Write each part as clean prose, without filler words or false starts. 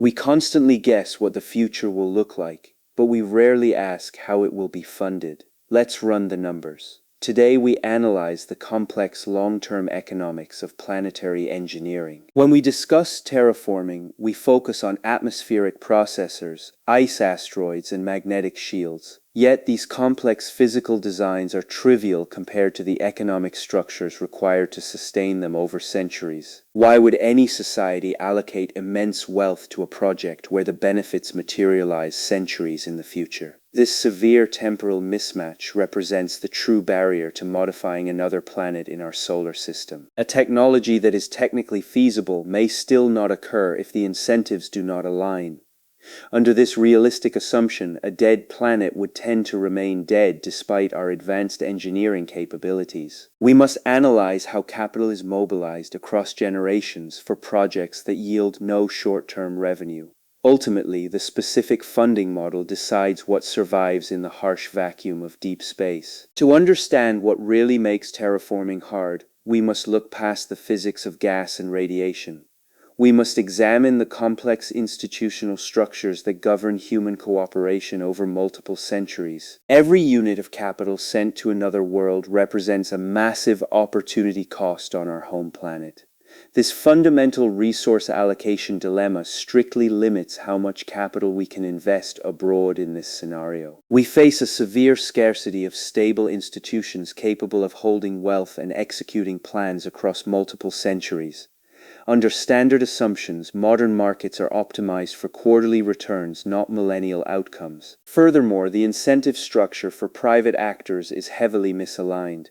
We constantly guess what the future will look like, but we rarely ask how it will be funded. Let's run the numbers. Today we analyze the complex long-term economics of planetary engineering. When we discuss terraforming, we focus on atmospheric processors, ice asteroids, and magnetic shields. Yet these complex physical designs are trivial compared to the economic structures required to sustain them over centuries. Why would any society allocate immense wealth to a project where the benefits materialize centuries in the future? This severe temporal mismatch represents the true barrier to modifying another planet in our solar system. A technology that is technically feasible may still not occur if the incentives do not align. Under this realistic assumption, a dead planet would tend to remain dead despite our advanced engineering capabilities. We must analyze how capital is mobilized across generations for projects that yield no short-term revenue. Ultimately, the specific funding model decides what survives in the harsh vacuum of deep space. To understand what really makes terraforming hard, we must look past the physics of gas and radiation. We must examine the complex institutional structures that govern human cooperation over multiple centuries. Every unit of capital sent to another world represents a massive opportunity cost on our home planet. This fundamental resource allocation dilemma strictly limits how much capital we can invest abroad in this scenario. We face a severe scarcity of stable institutions capable of holding wealth and executing plans across multiple centuries. Under standard assumptions, modern markets are optimized for quarterly returns, not millennial outcomes. Furthermore, the incentive structure for private actors is heavily misaligned.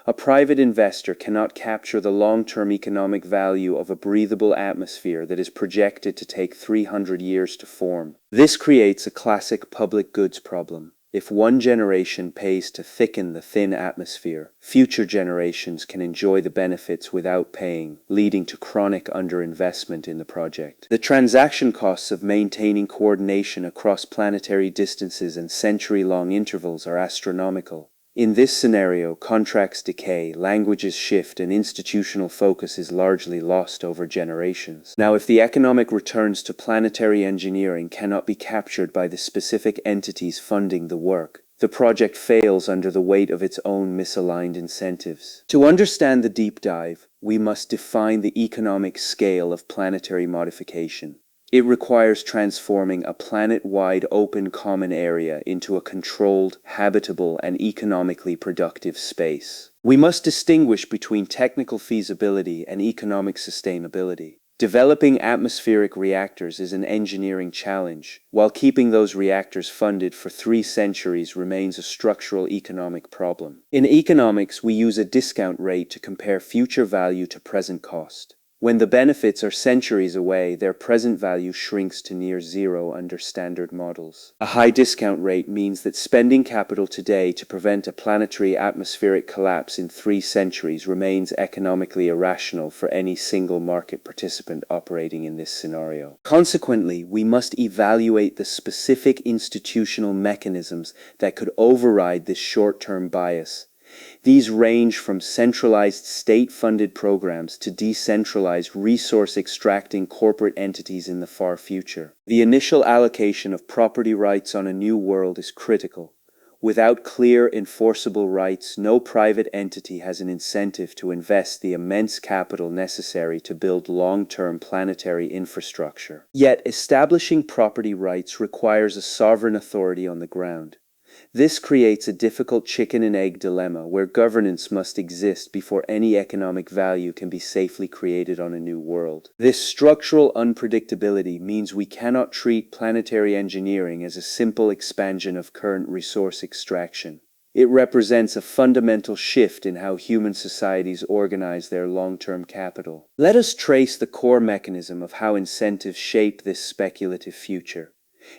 A private investor cannot capture the long-term economic value of a breathable atmosphere that is projected to take 300 years to form. This creates a classic public goods problem. If one generation pays to thicken the thin atmosphere, future generations can enjoy the benefits without paying, leading to chronic underinvestment in the project. The transaction costs of maintaining coordination across planetary distances and century-long intervals are astronomical. In this scenario, contracts decay, languages shift, and institutional focus is largely lost over generations. Now, if the economic returns to planetary engineering cannot be captured by the specific entities funding the work, the project fails under the weight of its own misaligned incentives. To understand the deep dive, we must define the economic scale of planetary modification. It requires transforming a planet-wide open common area into a controlled, habitable, and economically productive space. We must distinguish between technical feasibility and economic sustainability. Developing atmospheric reactors is an engineering challenge, while keeping those reactors funded for 3 centuries remains a structural economic problem. In economics, we use a discount rate to compare future value to present cost. When the benefits are centuries away, their present value shrinks to near zero under standard models. A high discount rate means that spending capital today to prevent a planetary atmospheric collapse in 3 centuries remains economically irrational for any single market participant operating in this scenario. Consequently, we must evaluate the specific institutional mechanisms that could override this short-term bias. These range from centralized state-funded programs to decentralized resource-extracting corporate entities in the far future. The initial allocation of property rights on a new world is critical. Without clear, enforceable rights, no private entity has an incentive to invest the immense capital necessary to build long-term planetary infrastructure. Yet, establishing property rights requires a sovereign authority on the ground. This creates a difficult chicken and egg dilemma where governance must exist before any economic value can be safely created on a new world. This structural unpredictability means we cannot treat planetary engineering as a simple expansion of current resource extraction. It represents a fundamental shift in how human societies organize their long-term capital. Let us trace the core mechanism of how incentives shape this speculative future.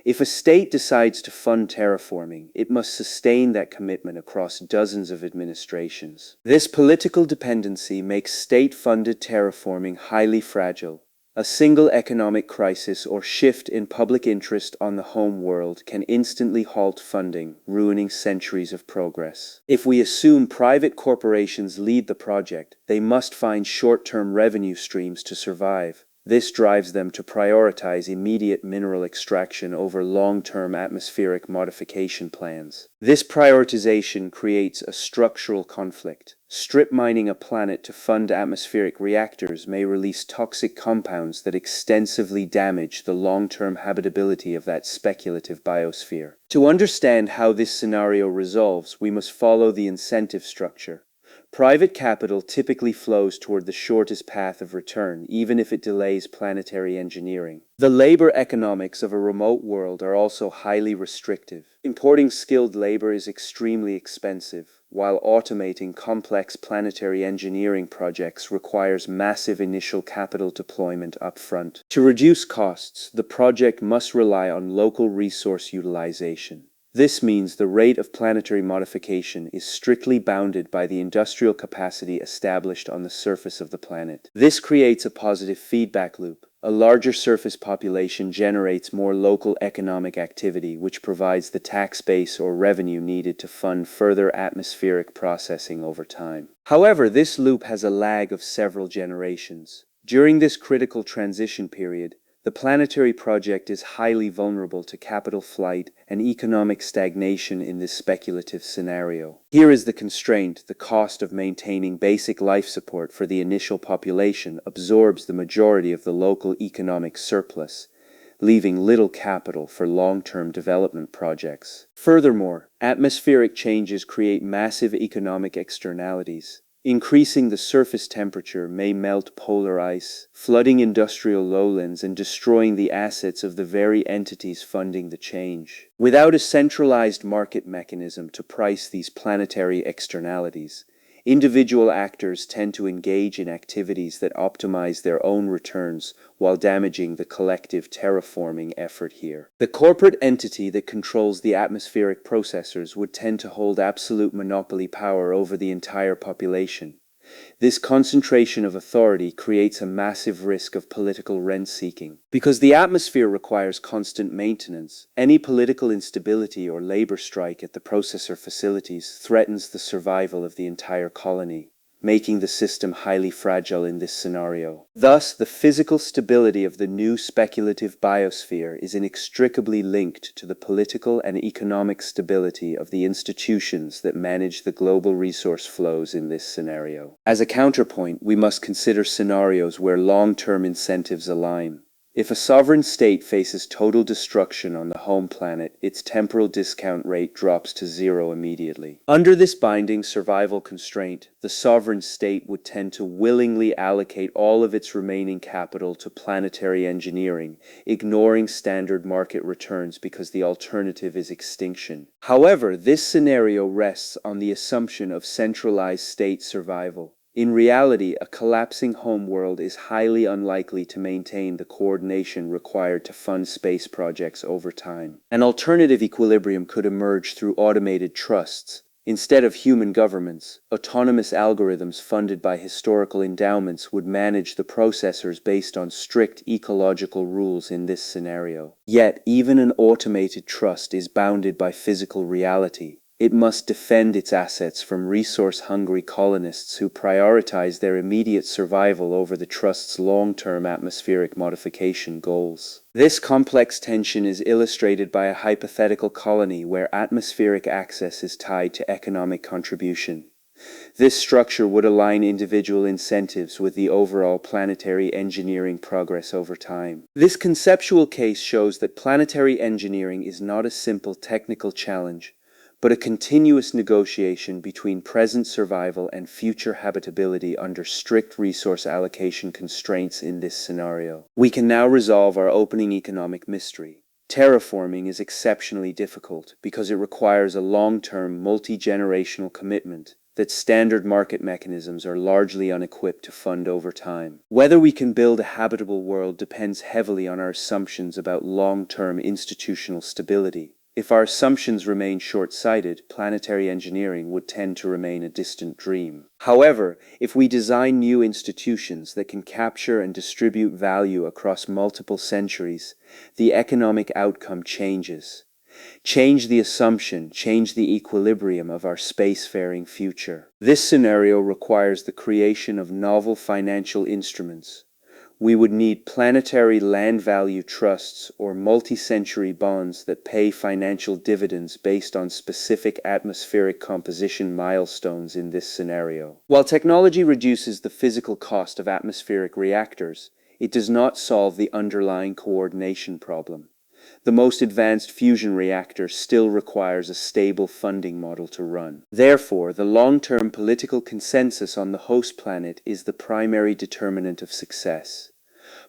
If a state decides to fund terraforming, it must sustain that commitment across dozens of administrations. This political dependency makes state-funded terraforming highly fragile. A single economic crisis or shift in public interest on the home world can instantly halt funding, ruining centuries of progress. If we assume private corporations lead the project, they must find short-term revenue streams to survive. This drives them to prioritize immediate mineral extraction over long-term atmospheric modification plans. This prioritization creates a structural conflict. Strip mining a planet to fund atmospheric reactors may release toxic compounds that extensively damage the long-term habitability of that speculative biosphere. To understand how this scenario resolves, we must follow the incentive structure. Private capital typically flows toward the shortest path of return, even if it delays planetary engineering. The labor economics of a remote world are also highly restrictive. Importing skilled labor is extremely expensive, while automating complex planetary engineering projects requires massive initial capital deployment upfront. To reduce costs, the project must rely on local resource utilization. This means the rate of planetary modification is strictly bounded by the industrial capacity established on the surface of the planet. This creates a positive feedback loop. A larger surface population generates more local economic activity, which provides the tax base or revenue needed to fund further atmospheric processing over time. However, this loop has a lag of several generations. During this critical transition period, the planetary project is highly vulnerable to capital flight and economic stagnation in this speculative scenario. Here is the constraint: the cost of maintaining basic life support for the initial population absorbs the majority of the local economic surplus, leaving little capital for long-term development projects. Furthermore, atmospheric changes create massive economic externalities. Increasing the surface temperature may melt polar ice, flooding industrial lowlands and destroying the assets of the very entities funding the change. Without a centralized market mechanism to price these planetary externalities, individual actors tend to engage in activities that optimize their own returns while damaging the collective terraforming effort here. The corporate entity that controls the atmospheric processors would tend to hold absolute monopoly power over the entire population. This concentration of authority creates a massive risk of political rent-seeking. Because the atmosphere requires constant maintenance, any political instability or labor strike at the processor facilities threatens the survival of the entire colony, making the system highly fragile in this scenario. Thus, the physical stability of the new speculative biosphere is inextricably linked to the political and economic stability of the institutions that manage the global resource flows in this scenario. As a counterpoint, we must consider scenarios where long-term incentives align. If a sovereign state faces total destruction on the home planet, its temporal discount rate drops to zero immediately. Under this binding survival constraint, the sovereign state would tend to willingly allocate all of its remaining capital to planetary engineering, ignoring standard market returns because the alternative is extinction. However, this scenario rests on the assumption of centralized state survival. In reality, a collapsing homeworld is highly unlikely to maintain the coordination required to fund space projects over time. An alternative equilibrium could emerge through automated trusts. Instead of human governments, autonomous algorithms funded by historical endowments would manage the processors based on strict ecological rules in this scenario. Yet, even an automated trust is bounded by physical reality. It must defend its assets from resource-hungry colonists who prioritize their immediate survival over the trust's long-term atmospheric modification goals. This complex tension is illustrated by a hypothetical colony where atmospheric access is tied to economic contribution. This structure would align individual incentives with the overall planetary engineering progress over time. This conceptual case shows that planetary engineering is not a simple technical challenge, but a continuous negotiation between present survival and future habitability under strict resource allocation constraints in this scenario. We can now resolve our opening economic mystery. Terraforming is exceptionally difficult because it requires a long-term, multi-generational commitment that standard market mechanisms are largely unequipped to fund over time. Whether we can build a habitable world depends heavily on our assumptions about long-term institutional stability. If our assumptions remain short-sighted, planetary engineering would tend to remain a distant dream. However, if we design new institutions that can capture and distribute value across multiple centuries, the economic outcome changes. Change the assumption, change the equilibrium of our spacefaring future. This scenario requires the creation of novel financial instruments, We would need planetary land value trusts or multi-century bonds that pay financial dividends based on specific atmospheric composition milestones in this scenario. While technology reduces the physical cost of atmospheric reactors, it does not solve the underlying coordination problem. The most advanced fusion reactor still requires a stable funding model to run. Therefore, the long-term political consensus on the host planet is the primary determinant of success.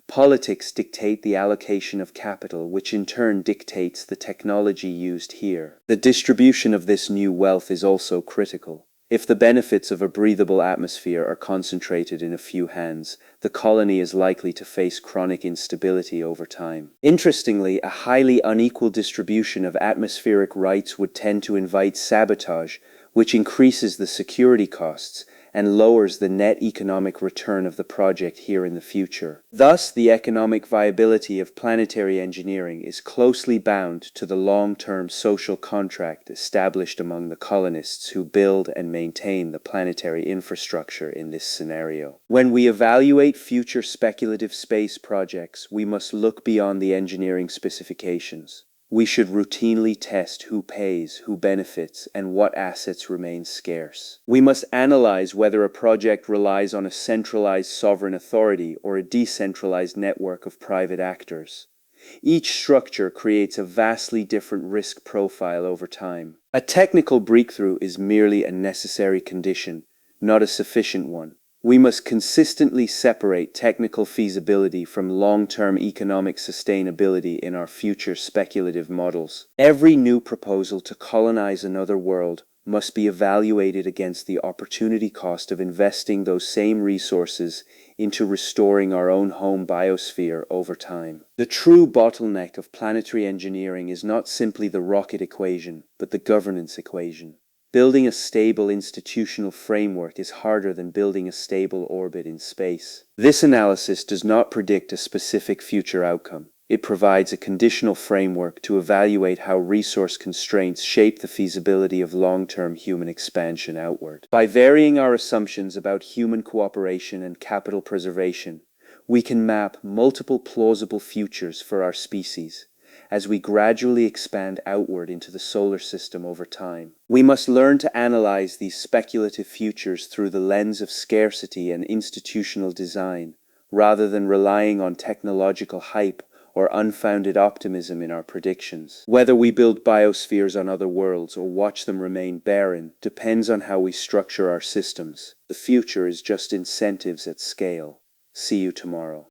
Politics dictate the allocation of capital, which in turn dictates the technology used here. The distribution of this new wealth is also critical. If the benefits of a breathable atmosphere are concentrated in a few hands, the colony is likely to face chronic instability over time. Interestingly, a highly unequal distribution of atmospheric rights would tend to invite sabotage, which increases the security costs and lowers the net economic return of the project here in the future. Thus, the economic viability of planetary engineering is closely bound to the long-term social contract established among the colonists who build and maintain the planetary infrastructure in this scenario. When we evaluate future speculative space projects, we must look beyond the engineering specifications. We should routinely test who pays, who benefits, and what assets remain scarce. We must analyze whether a project relies on a centralized sovereign authority or a decentralized network of private actors. Each structure creates a vastly different risk profile over time. A technical breakthrough is merely a necessary condition, not a sufficient one. We must consistently separate technical feasibility from long-term economic sustainability in our future speculative models. Every new proposal to colonize another world must be evaluated against the opportunity cost of investing those same resources into restoring our own home biosphere over time. The true bottleneck of planetary engineering is not simply the rocket equation, but the governance equation. Building a stable institutional framework is harder than building a stable orbit in space. This analysis does not predict a specific future outcome. It provides a conditional framework to evaluate how resource constraints shape the feasibility of long-term human expansion outward. By varying our assumptions about human cooperation and capital preservation, we can map multiple plausible futures for our species as we gradually expand outward into the solar system over time. We must learn to analyze these speculative futures through the lens of scarcity and institutional design, rather than relying on technological hype or unfounded optimism in our predictions. Whether we build biospheres on other worlds or watch them remain barren depends on how we structure our systems. The future is just incentives at scale. See you tomorrow.